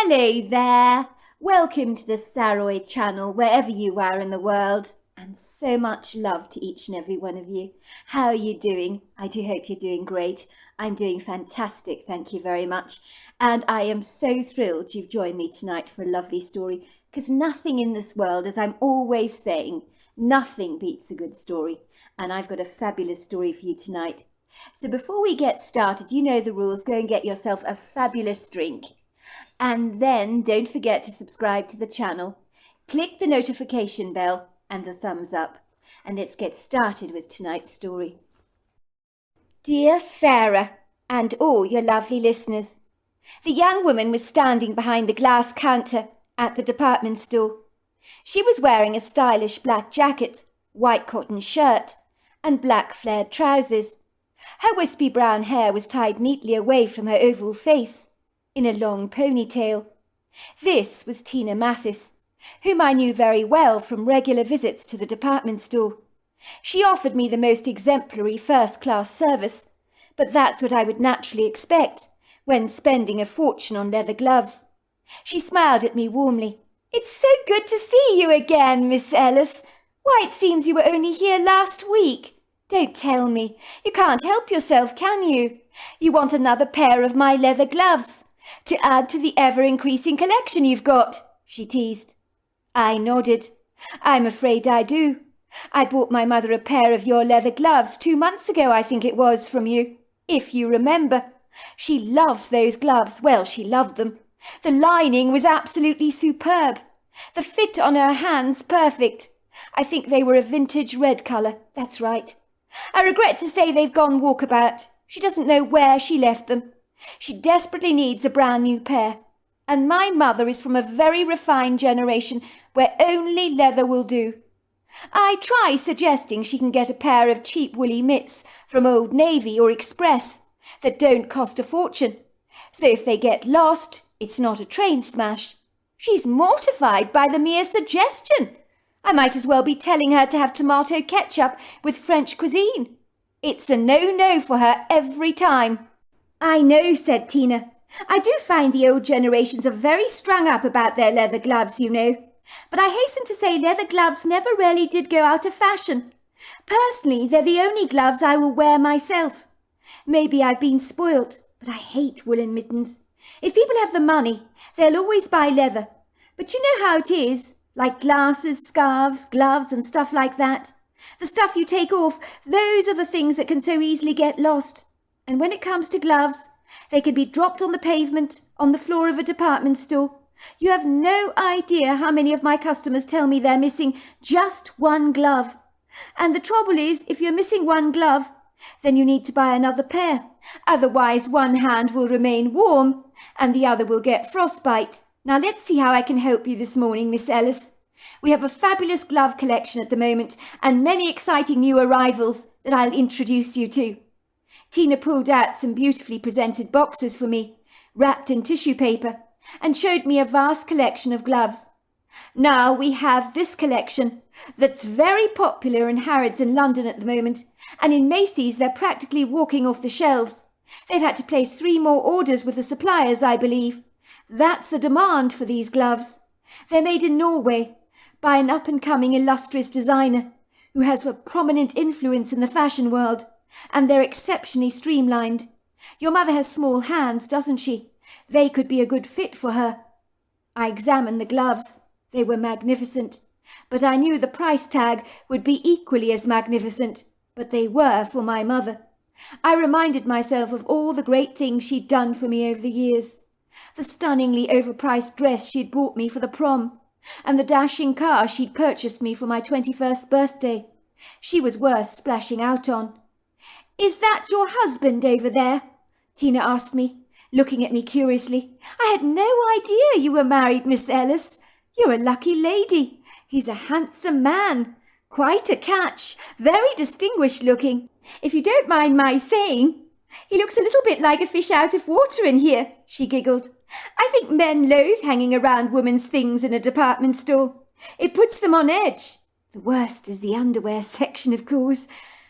Hello there! Welcome to the Saroy channel, wherever you are in the world, and so much love to each and every one of you. How are you doing? I do hope you're doing great. I'm doing fantastic, thank you very much. And I am so thrilled you've joined me tonight for a lovely story, because nothing in this world, as I'm always saying, nothing beats a good story. And I've got a fabulous story for you tonight. So before we get started, you know the rules. Go and get yourself a fabulous drink. And then don't forget to subscribe to the channel. Click the notification bell and the thumbs up. And let's get started with tonight's story. Dear Sarah, and all your lovely listeners, the young woman was standing behind the glass counter at the department store. She was wearing a stylish black jacket, white cotton shirt, and black flared trousers. Her wispy brown hair was tied neatly away from her oval face in a long ponytail. This was Tina Mathis, whom I knew very well from regular visits to the department store. She offered me the most exemplary first-class service, but that's what I would naturally expect when spending a fortune on leather gloves. She smiled at me warmly. "It's so good to see you again, Miss Ellis. Why, it seems you were only here last week. Don't tell me. You can't help yourself, can you? You want another pair of my leather gloves to add to the ever-increasing collection you've got," she teased. I nodded. "I'm afraid I do. I bought my mother a pair of your leather gloves 2 months ago, I think it was, from you, if you remember. She loves those gloves. Well, she loved them. The lining was absolutely superb. The fit on her hands perfect. I think they were a vintage red colour. That's right. I regret to say they've gone walkabout. She doesn't know where she left them. She desperately needs a brand new pair. And my mother is from a very refined generation where only leather will do. I try suggesting she can get a pair of cheap woolly mitts from Old Navy or Express that don't cost a fortune. So if they get lost, it's not a train smash. She's mortified by the mere suggestion. I might as well be telling her to have tomato ketchup with French cuisine. It's a no-no for her every time." "I know," said Tina. "I do find the old generations are very strung up about their leather gloves, you know. But I hasten to say leather gloves never really did go out of fashion. Personally, they're the only gloves I will wear myself. Maybe I've been spoilt, but I hate woolen mittens. If people have the money, they'll always buy leather. But you know how it is, like glasses, scarves, gloves and stuff like that. The stuff you take off, those are the things that can so easily get lost. And when it comes to gloves, they can be dropped on the pavement, on the floor of a department store. You have no idea how many of my customers tell me they're missing just one glove. And the trouble is, if you're missing one glove, then you need to buy another pair. Otherwise, one hand will remain warm and the other will get frostbite. Now let's see how I can help you this morning, Miss Ellis. We have a fabulous glove collection at the moment and many exciting new arrivals that I'll introduce you to." Tina pulled out some beautifully presented boxes for me, wrapped in tissue paper, and showed me a vast collection of gloves. "Now we have this collection that's very popular in Harrods in London at the moment, and in Macy's they're practically walking off the shelves. They've had to place 3 more orders with the suppliers, I believe. That's the demand for these gloves. They're made in Norway by an up-and-coming illustrious designer who has a prominent influence in the fashion world, and they're exceptionally streamlined. Your mother has small hands, doesn't she? They could be a good fit for her." I examined the gloves. They were magnificent, but I knew the price tag would be equally as magnificent, but they were for my mother. I reminded myself of all the great things she'd done for me over the years. The stunningly overpriced dress she'd brought me for the prom, and the dashing car she'd purchased me for my 21st birthday. She was worth splashing out on. "Is that your husband over there?" Tina asked me, looking at me curiously. "I had no idea you were married, Miss Ellis. You're a lucky lady. He's a handsome man. Quite a catch. Very distinguished looking. If you don't mind my saying, he looks a little bit like a fish out of water in here," she giggled. "I think men loathe hanging around women's things in a department store. It puts them on edge. The worst is the underwear section, of course.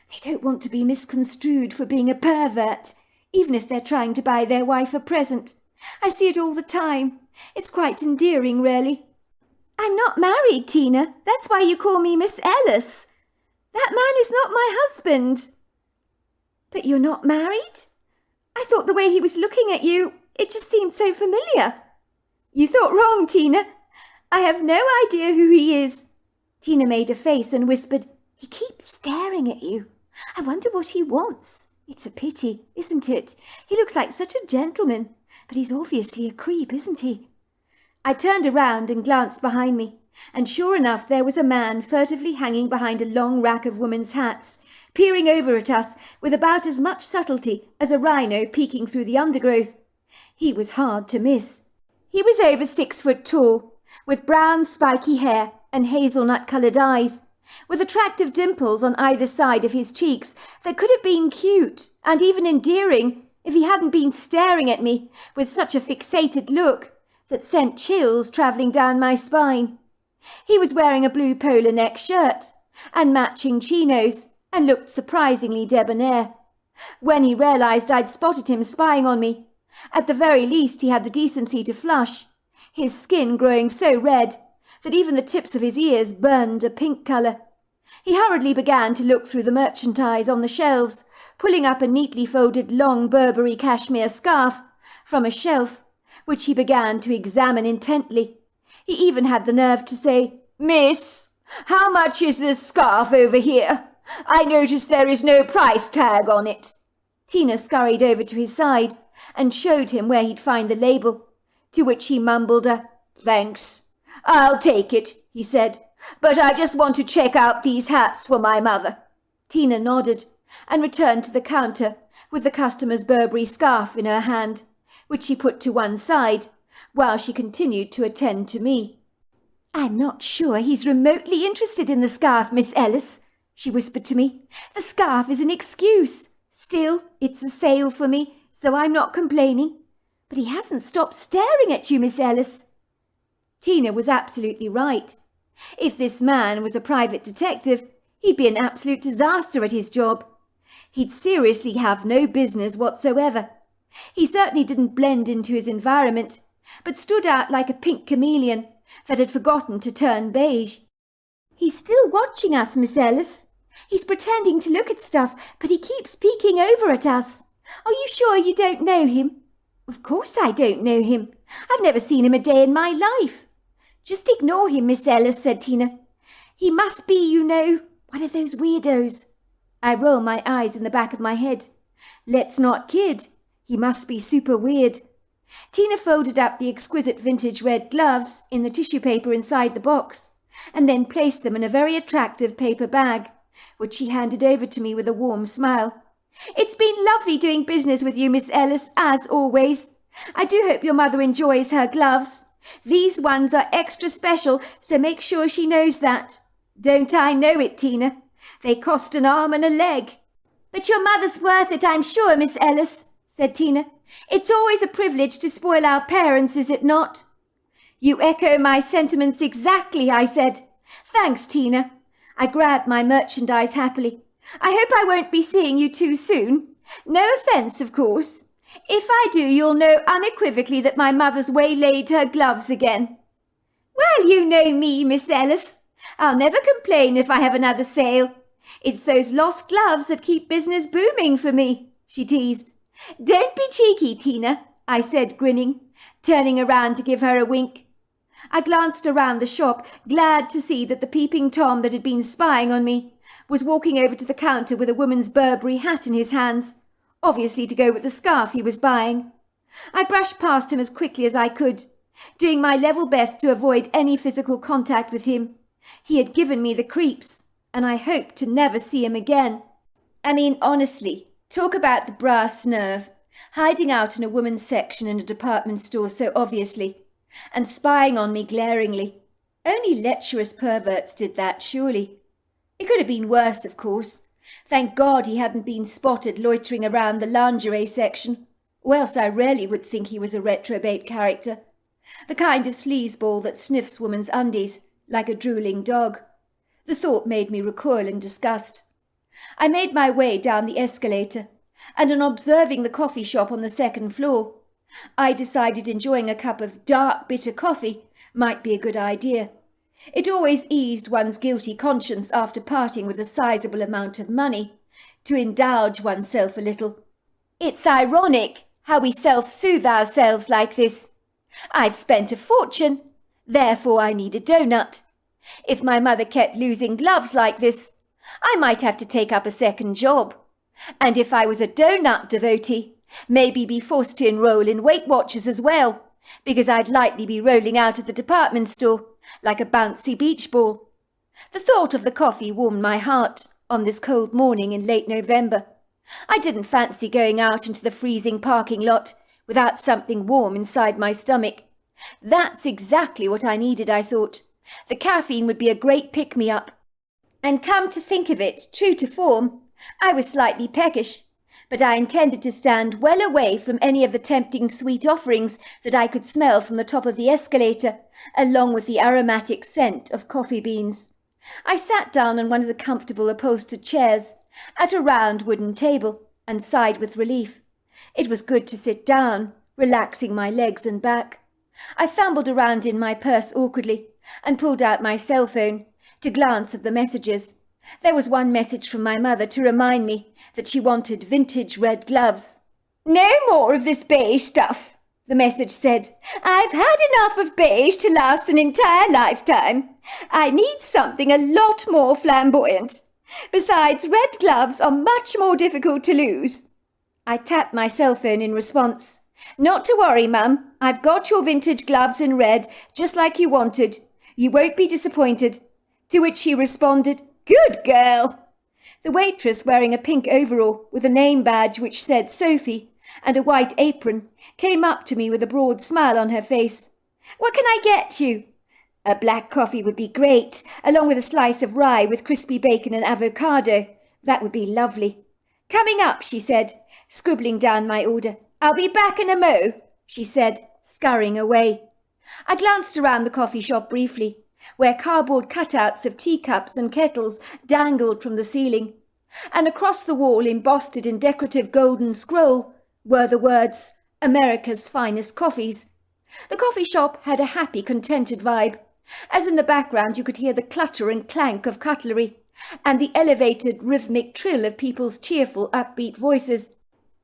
They don't want to be misconstrued for being a pervert, even if they're trying to buy their wife a present. I see it all the time. It's quite endearing, really. I'm not married, Tina. That's why you call me Miss Ellis. That man is not my husband. But you're not married? I thought the way he was looking at you, it just seemed so familiar. You thought wrong, Tina. I have no idea who he is. Tina made a face and whispered, He keeps staring at you. I wonder what he wants. It's a pity, isn't it? He looks like such a gentleman, but he's obviously a creep, isn't he? I turned around and glanced behind me, and sure enough there was a man furtively hanging behind a long rack of women's hats, peering over at us with about as much subtlety as a rhino peeking through the undergrowth. He was hard to miss. He was over 6 foot tall, with brown spiky hair and hazelnut-coloured eyes, with attractive dimples on either side of his cheeks that could have been cute and even endearing if he hadn't been staring at me with such a fixated look that sent chills travelling down my spine. He was wearing a blue polo neck shirt and matching chinos and looked surprisingly debonair. When he realised I'd spotted him spying on me, at the very least he had the decency to flush, his skin growing so red that even the tips of his ears burned a pink colour. He hurriedly began to look through the merchandise on the shelves, pulling up a neatly folded long Burberry cashmere scarf from a shelf, which he began to examine intently. He even had the nerve to say, "Miss, how much is this scarf over here? I notice there is no price tag on it." Tina scurried over to his side and showed him where he'd find the label, to which he mumbled a "Thanks. I'll take it," he said, "but I just want to check out these hats for my mother." Tina nodded and returned to the counter with the customer's Burberry scarf in her hand, which she put to one side while she continued to attend to me. "I'm not sure he's remotely interested in the scarf, Miss Ellis," she whispered to me. "The scarf is an excuse. Still, it's a sale for me, so I'm not complaining. But he hasn't stopped staring at you, Miss Ellis." Tina was absolutely right. If this man was a private detective, he'd be an absolute disaster at his job. He'd seriously have no business whatsoever. He certainly didn't blend into his environment, but stood out like a pink chameleon that had forgotten to turn beige. "He's still watching us, Miss Ellis. He's pretending to look at stuff, but he keeps peeking over at us. Are you sure you don't know him?" "Of course I don't know him. I've never seen him a day in my life." "Just ignore him, Miss Ellis," said Tina. "He must be, you know, one of those weirdos." I roll my eyes in the back of my head. Let's not kid. He must be super weird. Tina folded up the exquisite vintage red gloves in the tissue paper inside the box, and then placed them in a very attractive paper bag, which she handed over to me with a warm smile. "It's been lovely doing business with you, Miss Ellis, as always. I do hope your mother enjoys her gloves. These ones are extra special, so make sure she knows that." "Don't I know it, Tina? They cost an arm and a leg." "But your mother's worth it, I'm sure, Miss Ellis," said Tina. "It's always a privilege to spoil our parents, is it not?" "You echo my sentiments exactly," I said. "Thanks, Tina." I grabbed my merchandise happily. "I hope I won't be seeing you too soon. No offence, of course. If I do, you'll know unequivocally that my mother's waylaid her gloves again." "Well, you know me, Miss Ellis. I'll never complain if I have another sale. It's those lost gloves that keep business booming for me," she teased. "Don't be cheeky, Tina," I said, grinning, turning around to give her a wink. I glanced around the shop, glad to see that the peeping Tom that had been spying on me was walking over to the counter with a woman's Burberry hat in his hands, obviously to go with the scarf he was buying. I brushed past him as quickly as I could, doing my level best to avoid any physical contact with him. He had given me the creeps, and I hoped to never see him again. I mean, honestly, talk about the brass nerve, hiding out in a woman's section in a department store so obviously, and spying on me glaringly. Only lecherous perverts did that, surely. It could have been worse, of course. Thank God he hadn't been spotted loitering around the lingerie section, or else I really would think he was a retrobate character, the kind of sleazeball that sniffs women's undies like a drooling dog. The thought made me recoil in disgust. I made my way down the escalator, and on observing the coffee shop on the second floor, I decided enjoying a cup of dark, bitter coffee might be a good idea. It always eased one's guilty conscience after parting with a sizable amount of money, to indulge oneself a little. It's ironic how we self-soothe ourselves like this. I've spent a fortune, therefore I need a donut. If my mother kept losing gloves like this, I might have to take up a second job. And if I was a donut devotee, maybe be forced to enroll in Weight Watchers as well, because I'd likely be rolling out of the department store like a bouncy beach ball. The thought of the coffee warmed my heart on this cold morning in late November. I didn't fancy going out into the freezing parking lot without something warm inside my stomach. That's exactly what I needed, I thought. The caffeine would be a great pick-me-up. And come to think of it, true to form, I was slightly peckish, but I intended to stand well away from any of the tempting sweet offerings that I could smell from the top of the escalator, along with the aromatic scent of coffee beans. I sat down on one of the comfortable upholstered chairs at a round wooden table and sighed with relief. It was good to sit down, relaxing my legs and back. I fumbled around in my purse awkwardly and pulled out my cell phone to glance at the messages. There was one message from my mother to remind me that she wanted vintage red gloves. "No more of this beige stuff," the message said. "I've had enough of beige to last an entire lifetime. I need something a lot more flamboyant. Besides, red gloves are much more difficult to lose." I tapped my cell phone in response. "Not to worry, Mum. I've got your vintage gloves in red, just like you wanted. You won't be disappointed." To which she responded, "Good girl." The waitress, wearing a pink overall with a name badge which said Sophie and a white apron, came up to me with a broad smile on her face. "What can I get you?" "A black coffee would be great, along with a slice of rye with crispy bacon and avocado. That would be lovely." "Coming up," she said, scribbling down my order. "I'll be back in a mo," she said, scurrying away. I glanced around the coffee shop briefly, where cardboard cutouts of teacups and kettles dangled from the ceiling, and across the wall, embossed in decorative golden scroll, were the words, "America's Finest Coffees." The coffee shop had a happy, contented vibe, as in the background you could hear the clutter and clank of cutlery, and the elevated, rhythmic trill of people's cheerful, upbeat voices.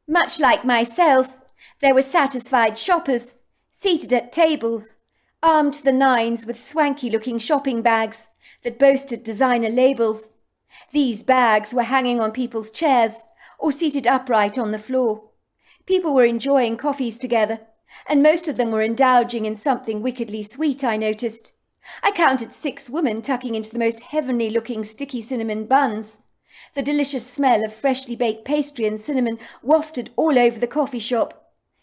Much like myself, there were satisfied shoppers, seated at tables, armed to the nines with swanky-looking shopping bags that boasted designer labels. These bags were hanging on people's chairs or seated upright on the floor. People were enjoying coffees together, and most of them were indulging in something wickedly sweet, I noticed. I counted 6 women tucking into the most heavenly-looking sticky cinnamon buns. The delicious smell of freshly baked pastry and cinnamon wafted all over the coffee shop.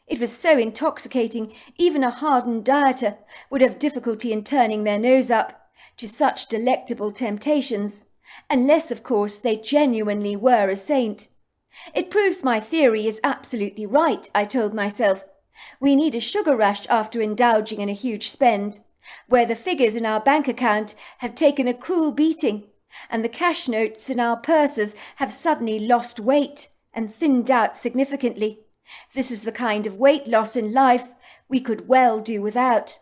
It was so intoxicating, even a hardened dieter would have difficulty in turning their nose up to such delectable temptations, unless, of course, they genuinely were a saint. It proves my theory is absolutely right, I told myself. We need a sugar rush after indulging in a huge spend, where the figures in our bank account have taken a cruel beating, and the cash notes in our purses have suddenly lost weight and thinned out significantly. This is the kind of weight loss in life we could well do without.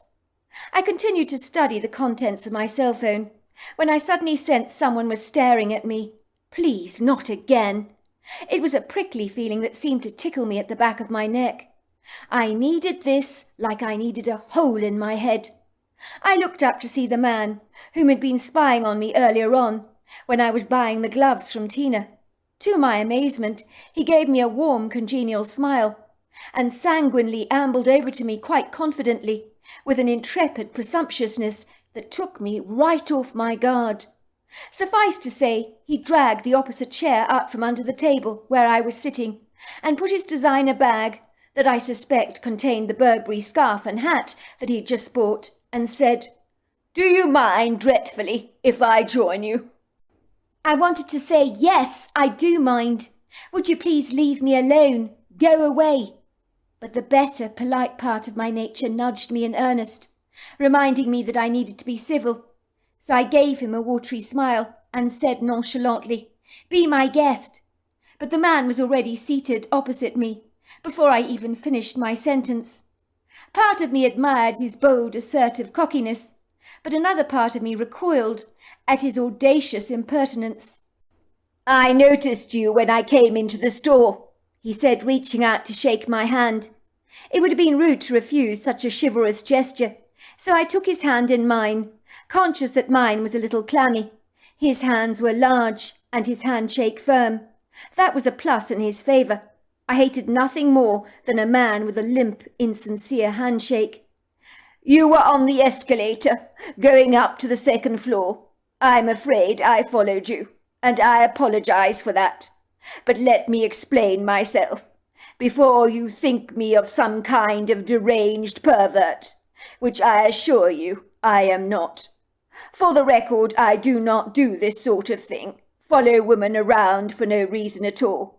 I continued to study the contents of my cell phone, when I suddenly sensed someone was staring at me. Please, not again. It was a prickly feeling that seemed to tickle me at the back of my neck. I needed this like I needed a hole in my head. I looked up to see the man whom had been spying on me earlier on, when I was buying the gloves from Tina. To my amazement, he gave me a warm, congenial smile, and sanguinely ambled over to me quite confidently, with an intrepid presumptuousness that took me right off my guard. Suffice to say, he dragged the opposite chair up from under the table where I was sitting, and put his designer bag, that I suspect contained the Burberry scarf and hat that he'd just bought, and said, "Do you mind dreadfully if I join you?" I wanted to say, "Yes, I do mind. Would you please leave me alone? Go away." But the better, polite part of my nature nudged me in earnest, reminding me that I needed to be civil. So I gave him a watery smile and said nonchalantly, "Be my guest." But the man was already seated opposite me, before I even finished my sentence. Part of me admired his bold, assertive cockiness, but another part of me recoiled at his audacious impertinence. "I noticed you when I came into the store," he said, reaching out to shake my hand. It would have been rude to refuse such a chivalrous gesture, so I took his hand in mine, conscious that mine was a little clammy. His hands were large, and his handshake firm. That was a plus in his favour. I hated nothing more than a man with a limp, insincere handshake. "You were on the escalator, going up to the second floor. I'm afraid I followed you, and I apologize for that. But let me explain myself, before you think me of some kind of deranged pervert, which I assure you I am not. For the record, I do not do this sort of thing, follow women around for no reason at all.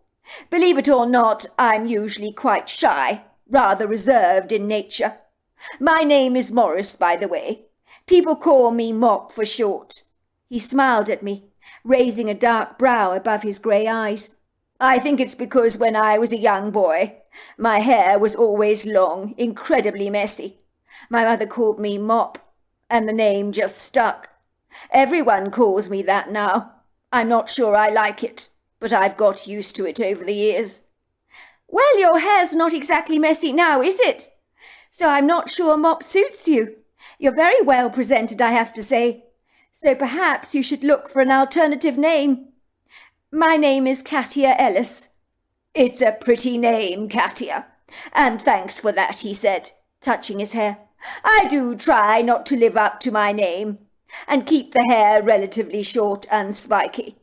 Believe it or not, I'm usually quite shy, rather reserved in nature. My name is Morris, by the way. People call me Mop for short." He smiled at me, raising a dark brow above his grey eyes. "I think it's because when I was a young boy, my hair was always long, incredibly messy. My mother called me Mop, and the name just stuck. Everyone calls me that now. I'm not sure I like it, but I've got used to it over the years." "Well, your hair's not exactly messy now, is it? So I'm not sure Mop suits you. You're very well presented, I have to say. So perhaps you should look for an alternative name." "My name is Katia Ellis." "It's a pretty name, Katia, and thanks for that," he said, touching his hair. "I do try not to live up to my name, and keep the hair relatively short and spiky.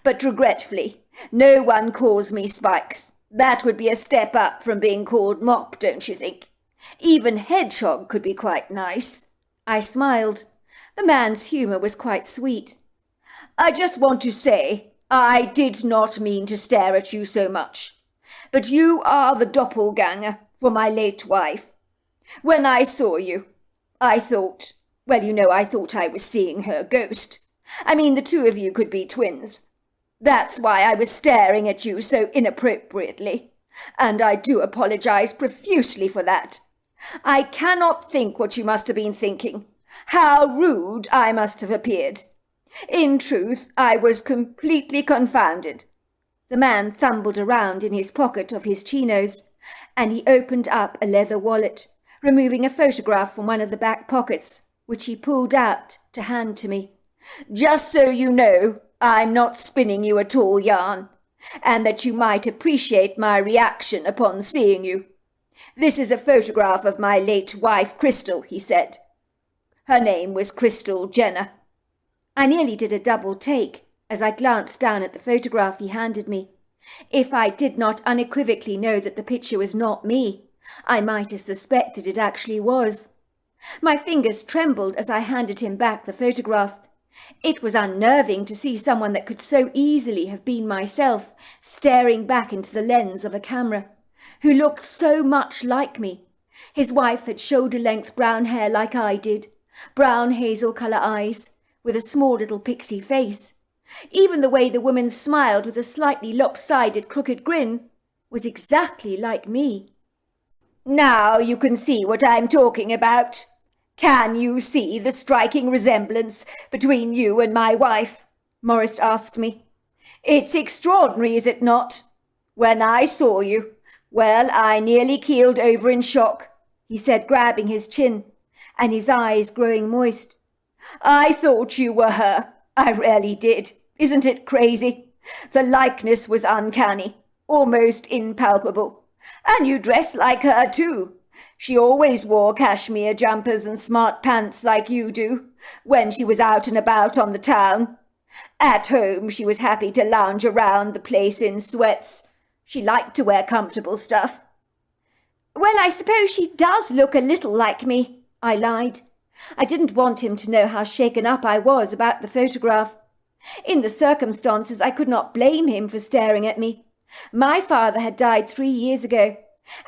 But regretfully, no one calls me Spikes. That would be a step up from being called Mop, don't you think? Even Hedgehog could be quite nice." I smiled. The man's humour was quite sweet. "I just want to say, I did not mean to stare at you so much. But you are the doppelganger for my late wife. When I saw you, I thought, I thought I was seeing her ghost. I mean, the two of you could be twins. That's why I was staring at you so inappropriately, and I do apologize profusely for that. I cannot think what you must have been thinking. How rude I must have appeared. In truth, I was completely confounded." The man fumbled around in his pocket of his chinos, and he opened up a leather wallet, removing a photograph from one of the back pockets, which he pulled out to hand to me. "Just so you know, I'm not spinning you a tall yarn, and that you might appreciate my reaction upon seeing you. This is a photograph of my late wife, Crystal," he said. "Her name was Crystal Jenner." I nearly did a double take as I glanced down at the photograph he handed me. If I did not unequivocally know that the picture was not me, I might have suspected it actually was. My fingers trembled as I handed him back the photograph. It was unnerving to see someone that could so easily have been myself staring back into the lens of a camera, who looked so much like me. His wife had shoulder-length brown hair like I did, brown hazel-colour eyes, with a small little pixie face. Even the way the woman smiled with a slightly lopsided crooked grin was exactly like me. "Now you can see what I'm talking about. Can you see the striking resemblance between you and my wife?" Morris asked me. "It's extraordinary, is it not? When I saw you, well, I nearly keeled over in shock," he said, grabbing his chin, and his eyes growing moist. "I thought you were her. I really did. Isn't it crazy? The likeness was uncanny, almost impalpable. And you dress like her, too. She always wore cashmere jumpers and smart pants like you do, when she was out and about on the town. At home, she was happy to lounge around the place in sweats. She liked to wear comfortable stuff." "Well, I suppose she does look a little like me," I lied. I didn't want him to know how shaken up I was about the photograph. In the circumstances, I could not blame him for staring at me. My father had died 3 years ago,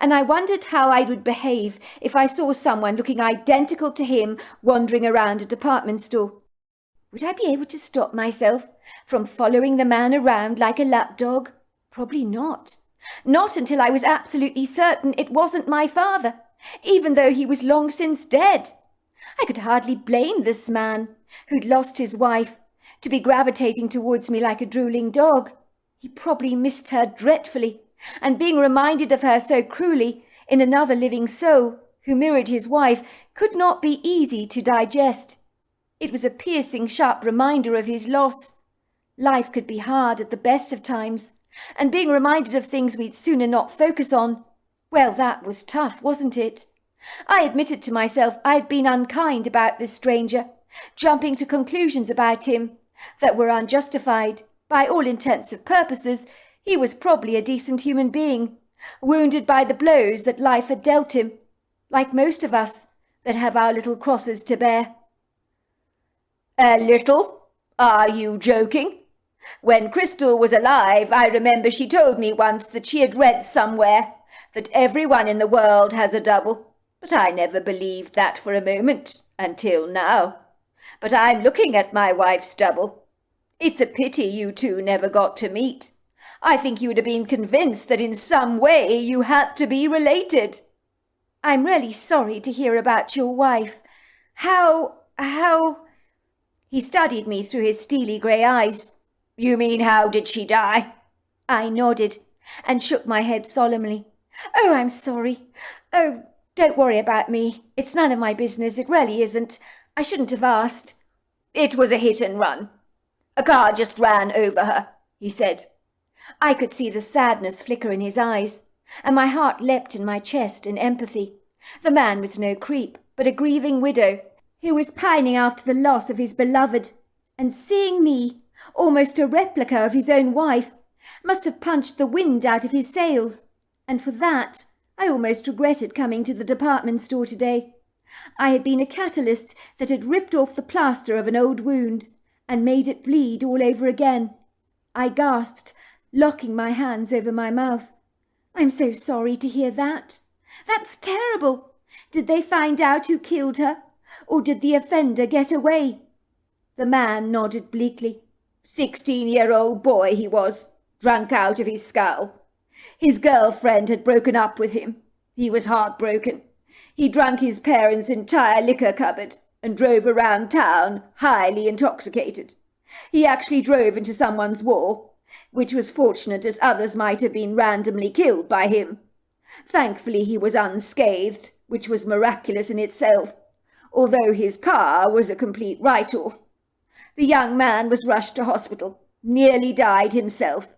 and I wondered how I would behave if I saw someone looking identical to him wandering around a department store. Would I be able to stop myself from following the man around like a lapdog? Probably not. Not until I was absolutely certain it wasn't my father, even though he was long since dead. I could hardly blame this man, who'd lost his wife, to be gravitating towards me like a drooling dog. He probably missed her dreadfully, and being reminded of her so cruelly in another living soul who mirrored his wife could not be easy to digest. It was a piercing, sharp reminder of his loss. Life could be hard at the best of times, and being reminded of things we'd sooner not focus on, well, that was tough, wasn't it? I admitted to myself I'd been unkind about this stranger, jumping to conclusions about him that were unjustified. By all intents and purposes, he was probably a decent human being, wounded by the blows that life had dealt him, like most of us that have our little crosses to bear. A little? Are you joking? When Crystal was alive, I remember she told me once that she had read somewhere that everyone in the world has a double, but I never believed that for a moment, until now. But I'm looking at my wife's double. It's a pity you two never got to meet. I think you would have been convinced that in some way you had to be related. I'm really sorry to hear about your wife. How... He studied me through his steely grey eyes. You mean how did she die? I nodded and shook my head solemnly. Oh, I'm sorry. Oh, don't worry about me. It's none of my business. It really isn't. I shouldn't have asked. It was a hit and run. A car just ran over her, he said. I could see the sadness flicker in his eyes, and my heart leapt in my chest in empathy. The man was no creep, but a grieving widow, who was pining after the loss of his beloved, and seeing me, almost a replica of his own wife, must have punched the wind out of his sails, and for that I almost regretted coming to the department store today. I had been a catalyst that had ripped off the plaster of an old wound and made it bleed all over again. I gasped, locking my hands over my mouth. I'm so sorry to hear that. That's terrible. Did they find out who killed her, or did the offender get away? The man nodded bleakly. 16-year-old boy he was, drunk out of his skull. His girlfriend had broken up with him. He was heartbroken. He drank his parents' entire liquor cupboard and drove around town highly intoxicated. He actually drove into someone's wall, which was fortunate as others might have been randomly killed by him. Thankfully he was unscathed, which was miraculous in itself, although his car was a complete write-off. The young man was rushed to hospital, nearly died himself.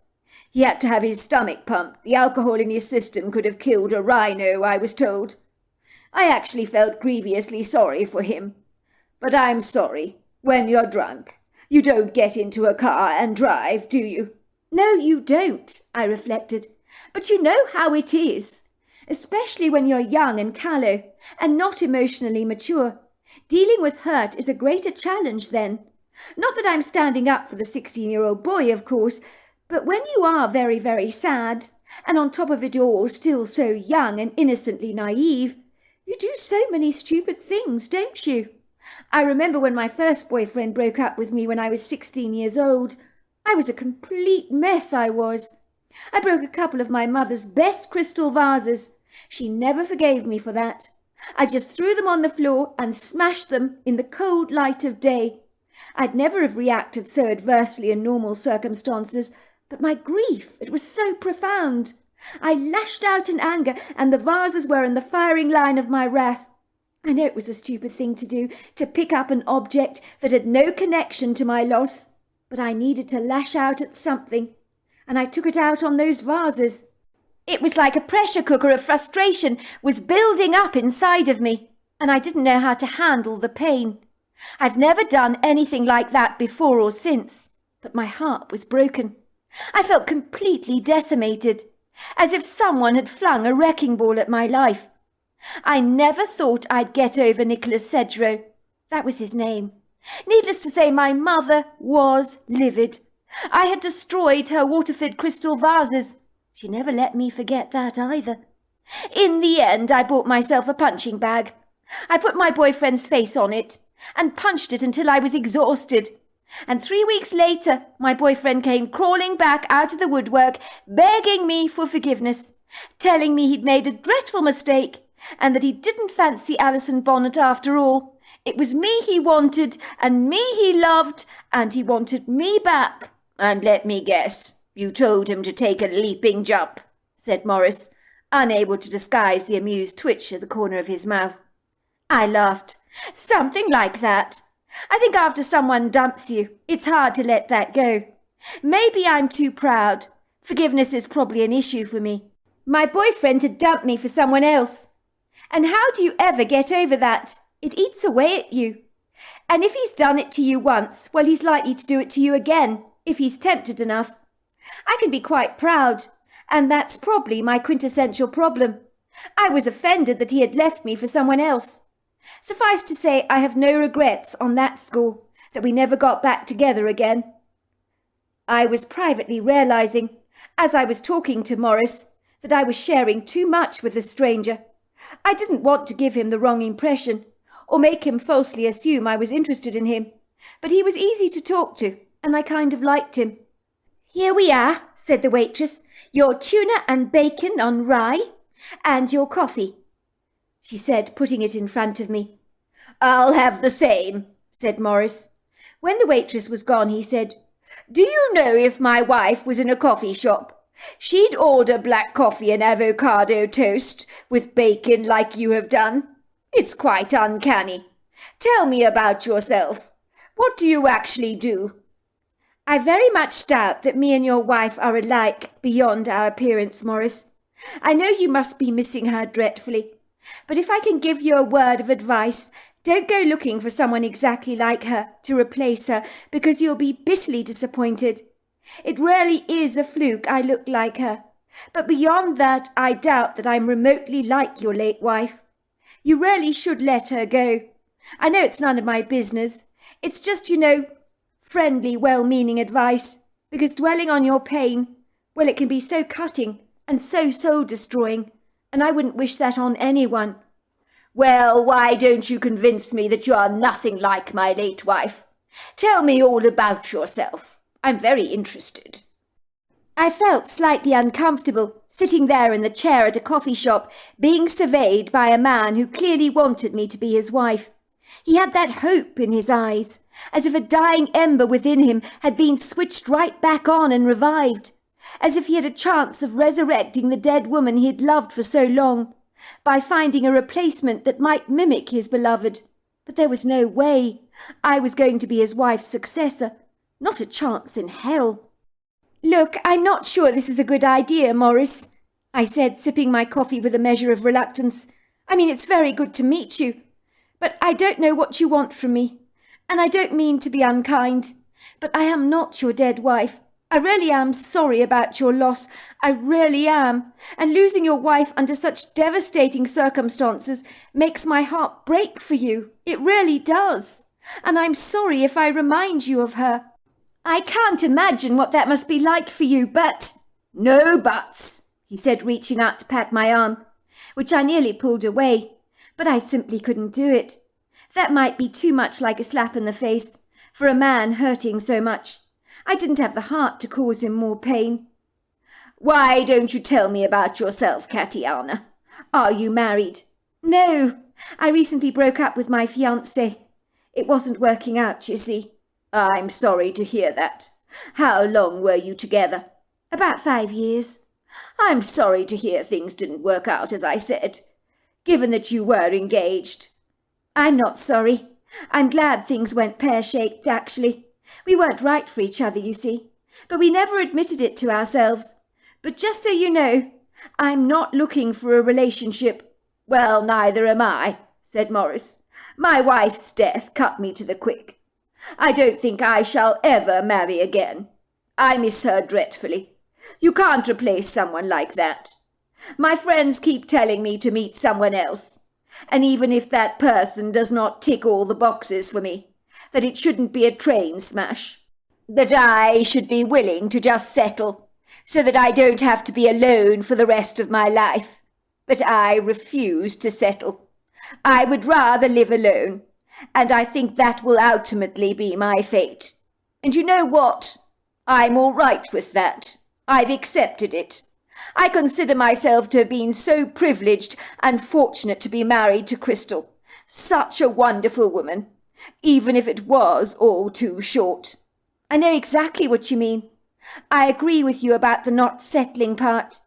He had to have his stomach pumped. The alcohol in his system could have killed a rhino, I was told. I actually felt grievously sorry for him. But I'm sorry, when you're drunk, you don't get into a car and drive, do you? No, you don't, I reflected. But you know how it is, especially when you're young and callow and not emotionally mature. Dealing with hurt is a greater challenge then. Not that I'm standing up for the 16-year-old boy, of course, but when you are very, very sad, and on top of it all still so young and innocently naive, you do so many stupid things, don't you? I remember when my first boyfriend broke up with me when I was 16 years old. I was a complete mess, I was. I broke a couple of my mother's best crystal vases. She never forgave me for that. I just threw them on the floor and smashed them in the cold light of day. I'd never have reacted so adversely in normal circumstances, but my grief, it was so profound. I lashed out in anger, and the vases were in the firing line of my wrath. I know it was a stupid thing to do, to pick up an object that had no connection to my loss, but I needed to lash out at something, and I took it out on those vases. It was like a pressure cooker of frustration was building up inside of me, and I didn't know how to handle the pain. I've never done anything like that before or since, but my heart was broken. I felt completely decimated, as if someone had flung a wrecking ball at my life. I never thought I'd get over Nicholas Sedgerow. That was his name. Needless to say, my mother was livid. I had destroyed her water-fed crystal vases. She never let me forget that either. In the end, I bought myself a punching bag. I put my boyfriend's face on it and punched it until I was exhausted. And 3 weeks later, my boyfriend came crawling back out of the woodwork, begging me for forgiveness, telling me he'd made a dreadful mistake and that he didn't fancy Alison Bonnet after all. It was me he wanted and me he loved, and he wanted me back. And let me guess, you told him to take a leaping jump, said Morris, unable to disguise the amused twitch at the corner of his mouth. I laughed. Something like that. I think after someone dumps you, it's hard to let that go. Maybe I'm too proud. Forgiveness is probably an issue for me. My boyfriend had dumped me for someone else. And how do you ever get over that? It eats away at you. And if he's done it to you once, well, he's likely to do it to you again, if he's tempted enough. I can be quite proud, and that's probably my quintessential problem. I was offended that he had left me for someone else. Suffice to say, I have no regrets on that score, that we never got back together again. I was privately realizing, as I was talking to Morris, that I was sharing too much with the stranger. I didn't want to give him the wrong impression, or make him falsely assume I was interested in him, but he was easy to talk to, and I kind of liked him. Here we are, said the waitress, your tuna and bacon on rye, and your coffee, she said, putting it in front of me. I'll have the same, said Morris. When the waitress was gone, he said, Do you know if my wife was in a coffee shop, she'd order black coffee and avocado toast with bacon like you have done? It's quite uncanny. Tell me about yourself. What do you actually do? I very much doubt that me and your wife are alike beyond our appearance, Morris. I know you must be missing her dreadfully. But if I can give you a word of advice, don't go looking for someone exactly like her to replace her, because you'll be bitterly disappointed. It really is a fluke I look like her. But beyond that, I doubt that I'm remotely like your late wife. You really should let her go. I know it's none of my business. It's just, friendly, well-meaning advice, because dwelling on your pain, well, it can be so cutting and so soul-destroying, and I wouldn't wish that on anyone. Well, why don't you convince me that you are nothing like my late wife? Tell me all about yourself. I'm very interested. I felt slightly uncomfortable, sitting there in the chair at a coffee shop, being surveyed by a man who clearly wanted me to be his wife. He had that hope in his eyes, as if a dying ember within him had been switched right back on and revived, as if he had a chance of resurrecting the dead woman he had loved for so long, by finding a replacement that might mimic his beloved. But there was no way. I was going to be his wife's successor. Not a chance in hell. Look, I'm not sure this is a good idea, Morris, I said, sipping my coffee with a measure of reluctance. I mean, it's very good to meet you, but I don't know what you want from me. And I don't mean to be unkind, but I am not your dead wife. I really am sorry about your loss. I really am. And losing your wife under such devastating circumstances makes my heart break for you. It really does. And I'm sorry if I remind you of her. I can't imagine what that must be like for you, but— No buts, he said, reaching out to pat my arm, which I nearly pulled away, but I simply couldn't do it. That might be too much like a slap in the face for a man hurting so much. I didn't have the heart to cause him more pain. Why don't you tell me about yourself, Katiana? Are you married? No, I recently broke up with my fiancé. It wasn't working out, you see. I'm sorry to hear that. How long were you together? About 5 years. I'm sorry to hear things didn't work out as I said, given that you were engaged. I'm not sorry. I'm glad things went pear-shaped, actually. We weren't right for each other, you see, but we never admitted it to ourselves. But just so you know, I'm not looking for a relationship. Well, neither am I, said Morris. My wife's death cut me to the quick. I don't think I shall ever marry again. I miss her dreadfully. You can't replace someone like that. My friends keep telling me to meet someone else, and even if that person does not tick all the boxes for me, that it shouldn't be a train smash, that I should be willing to just settle, so that I don't have to be alone for the rest of my life. But I refuse to settle. I would rather live alone, and I think that will ultimately be my fate. And you know what? I'm all right with that. I've accepted it. I consider myself to have been so privileged and fortunate to be married to Crystal. Such a wonderful woman, even if it was all too short. I know exactly what you mean. I agree with you about the not settling part.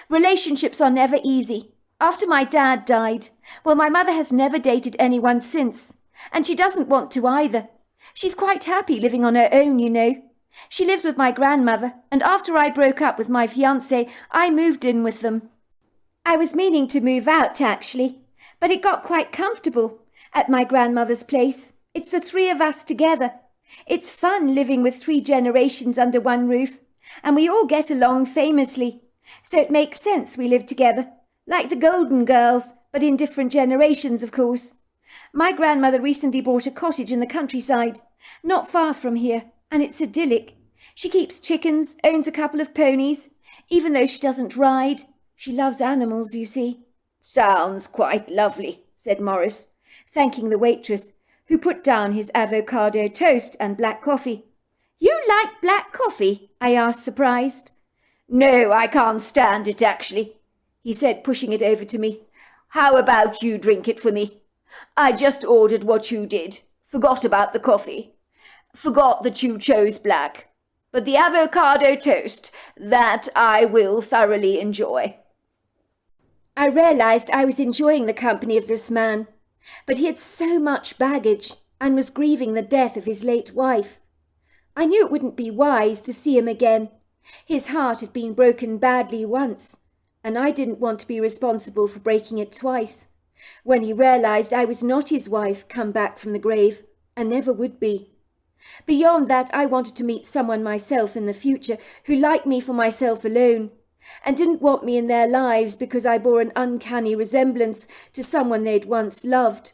Relationships are never easy. After my dad died, well, my mother has never dated anyone since, and she doesn't want to either. She's quite happy living on her own, you know. She lives with my grandmother, and after I broke up with my fiancé, I moved in with them. I was meaning to move out, actually, but it got quite comfortable at my grandmother's place. It's the three of us together. It's fun living with 3 generations under one roof, and we all get along famously, so it makes sense we live together, like the Golden Girls, but in different generations, of course. My grandmother recently bought a cottage in the countryside, not far from here, and it's idyllic. She keeps chickens, owns a couple of ponies, even though she doesn't ride. She loves animals, you see. Sounds quite lovely, said Morris, thanking the waitress, who put down his avocado toast and black coffee. You like black coffee? I asked, surprised. No, I can't stand it, actually, he said, pushing it over to me. How about you drink it for me? I just ordered what you did. Forgot about the coffee. Forgot that you chose black. But the avocado toast, that I will thoroughly enjoy. I realized I was enjoying the company of this man, but he had so much baggage and was grieving the death of his late wife. I knew it wouldn't be wise to see him again. His heart had been broken badly once, and I didn't want to be responsible for breaking it twice, when he realized I was not his wife come back from the grave, and never would be. Beyond that, I wanted to meet someone myself in the future who liked me for myself alone, and didn't want me in their lives because I bore an uncanny resemblance to someone they'd once loved,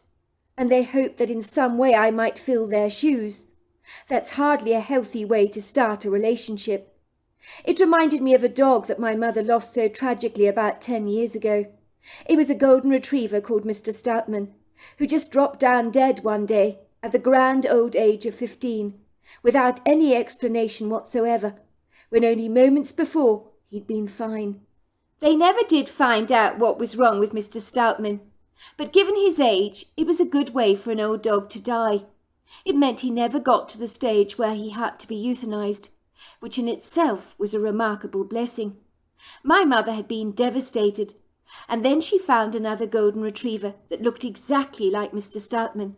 and they hoped that in some way I might fill their shoes. That's hardly a healthy way to start a relationship. It reminded me of a dog that my mother lost so tragically about 10 years ago. It was a golden retriever called Mr. Stoutman, who just dropped down dead one day at the grand old age of 15, without any explanation whatsoever, when only moments before he'd been fine. They never did find out what was wrong with Mr. Stoutman, but given his age, it was a good way for an old dog to die. It meant he never got to the stage where he had to be euthanized, which in itself was a remarkable blessing. My mother had been devastated, and then she found another golden retriever that looked exactly like Mr. Stoutman,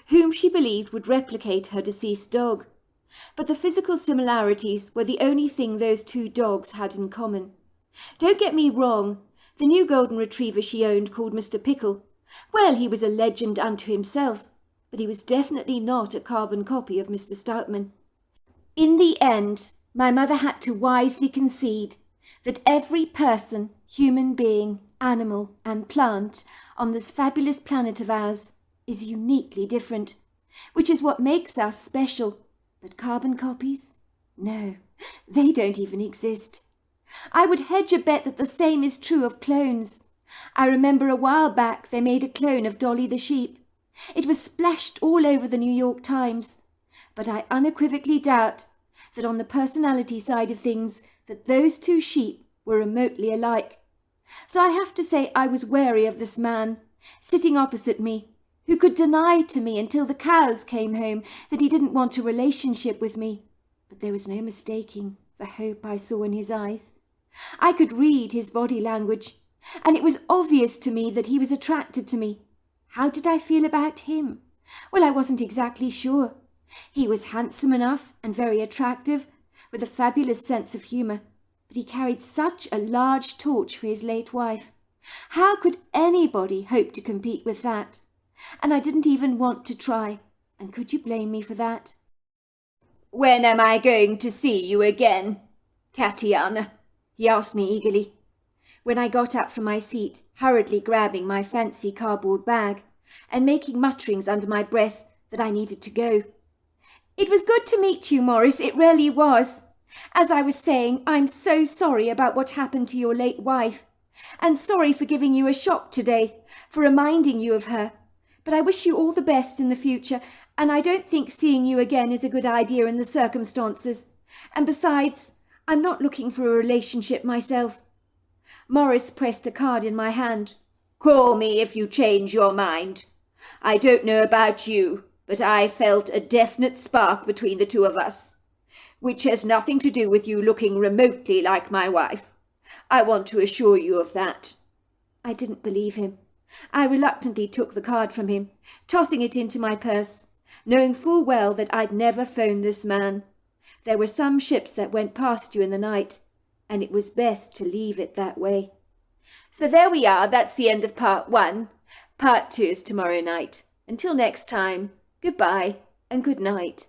whom she believed would replicate her deceased dog. But the physical similarities were the only thing those 2 dogs had in common. Don't get me wrong, the new golden retriever she owned, called Mr. Pickle, well, he was a legend unto himself, but he was definitely not a carbon copy of Mr. Stoutman. In the end, my mother had to wisely concede that every person, human being, animal and plant on this fabulous planet of ours is uniquely different, which is what makes us special. But carbon copies? No, they don't even exist. I would hedge a bet that the same is true of clones. I remember a while back they made a clone of Dolly the sheep. It was splashed all over the New York Times, but I unequivocally doubt that on the personality side of things that those 2 sheep were remotely alike. So I have to say I was wary of this man, sitting opposite me, who could deny to me until the cows came home that he didn't want a relationship with me. But there was no mistaking the hope I saw in his eyes. I could read his body language, and it was obvious to me that he was attracted to me. How did I feel about him? Well, I wasn't exactly sure. He was handsome enough and very attractive, with a fabulous sense of humour, but he carried such a large torch for his late wife. How could anybody hope to compete with that? And I didn't even want to try, and could you blame me for that? When am I going to see you again, Tatiana? He asked me eagerly, when I got up from my seat, hurriedly grabbing my fancy cardboard bag, and making mutterings under my breath that I needed to go. It was good to meet you, Morris, it really was. As I was saying, I'm so sorry about what happened to your late wife, and sorry for giving you a shock today, for reminding you of her. But I wish you all the best in the future, and I don't think seeing you again is a good idea in the circumstances. And besides, I'm not looking for a relationship myself. Morris pressed a card in my hand. Call me if you change your mind. I don't know about you, but I felt a definite spark between the two of us, which has nothing to do with you looking remotely like my wife. I want to assure you of that. I didn't believe him. I reluctantly took the card from him, tossing it into my purse, knowing full well that I'd never phoned this man. There were some ships that went past you in the night, and it was best to leave it that way. So there we are, that's the end of part 1. Part 2 is tomorrow night. Until next time, goodbye and good night.